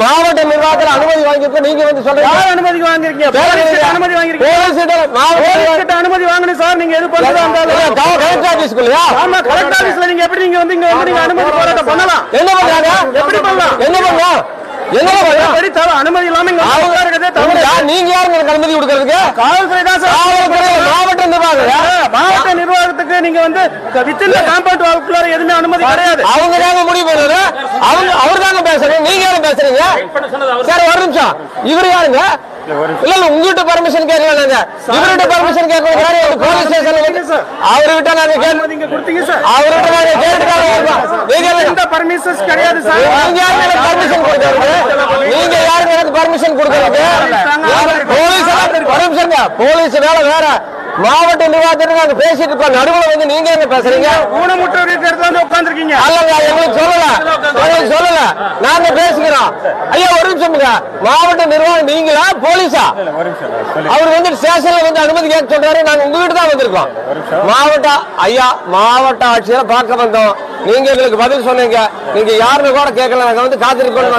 மாவட்ட நிர்வாகத்தில் அனுமதி வாங்கியிருக்கோம். நீங்க வந்து சொல்றீங்க அனுமதி வாங்கிருக்கீங்க? அனுமதி வாங்கிருக்கீங்க? அனுமதி வாங்கணும் சார். நீங்க எது பண்ணுறது கலெக்டர் ஆபீஸ்க்குள்ளயா? ஆமா, கலெக்டர் ஆபீஸ்ல நீங்க எப்படி நீங்க வந்து இங்க வந்து நீங்க அனுமதி போராட்டம் பண்ணலாம்? என்ன பண்றாங்க? எப்படி பண்ணலாம்? என்ன பண்ணலாம்? அனுமதி இல்லாம நீங்க யாருங்க அனுமதி கொடுக்கறதுக்கு? காவல்துறை தான் சார். மாவட்ட நிர்வாகம். மாவட்ட நிர்வாகத்துக்கு நீங்க வந்து வித்தின் காம்பவுண்ட் வால்குள்ளார எதுவுமே அனுமதி கிடையாது. அவங்க தாங்க முடிவு பண்ணுறது. அவர் தாங்க பேசுறீங்க. நீங்க யாரும் பேசுறீங்க? சார் ஒரு நிமிஷம். இவரு யாருங்க? இல்ல இல்ல, உங்ககிட்ட பர்மிஷன் கேட்கலாம். நாங்க இவர்கிட்ட பர்மிஷன் கேட்கணும். போலீஸ் ஸ்டேஷன்ல அவர்கிட்ட நாங்க கொடுத்தீங்க சார். அவர்கிட்ட நாங்க கேட்டுக்காக எந்த பர்மிஷன்ஸ் கிடையாது சார். நீங்க யாருக்கு பர்மிஷன் கொடுக்கறது? நீங்க யாருக்கு எனக்கு பர்மிஷன் கொடுக்கறது? Police permission. போலீஸ் வேலை வேற. மாவட்ட நிர்வாகத்திற்கு நாங்க பேசிட்டு இருக்கோம். நடுவில் வந்து நீங்க என்ன பேசுறீங்க? ஊனமுற்ற வந்து உட்கார்ந்துருக்கீங்க. அல்லங்க, எங்களுக்கு சொல்லல. நாங்க பேசுகிறோம். ஐயா ஒரு நிமிஷம். மாவட்ட நிர்வாகம் நீங்களா போலீஸா? அவர் வந்து ஸ்டேஷன்ல வந்து அனுமதி கேட்க சொல்றாரு. நாங்க உங்ககிட்ட தான் வந்திருக்கோம். மாவட்ட ஆட்சியரை பார்க்க வந்தோம். நீங்க எங்களுக்கு பதில் சொன்னீங்க. நீங்க யாருன்னு கூட கேட்கல. நாங்க வந்து காத்திருக்கோம்.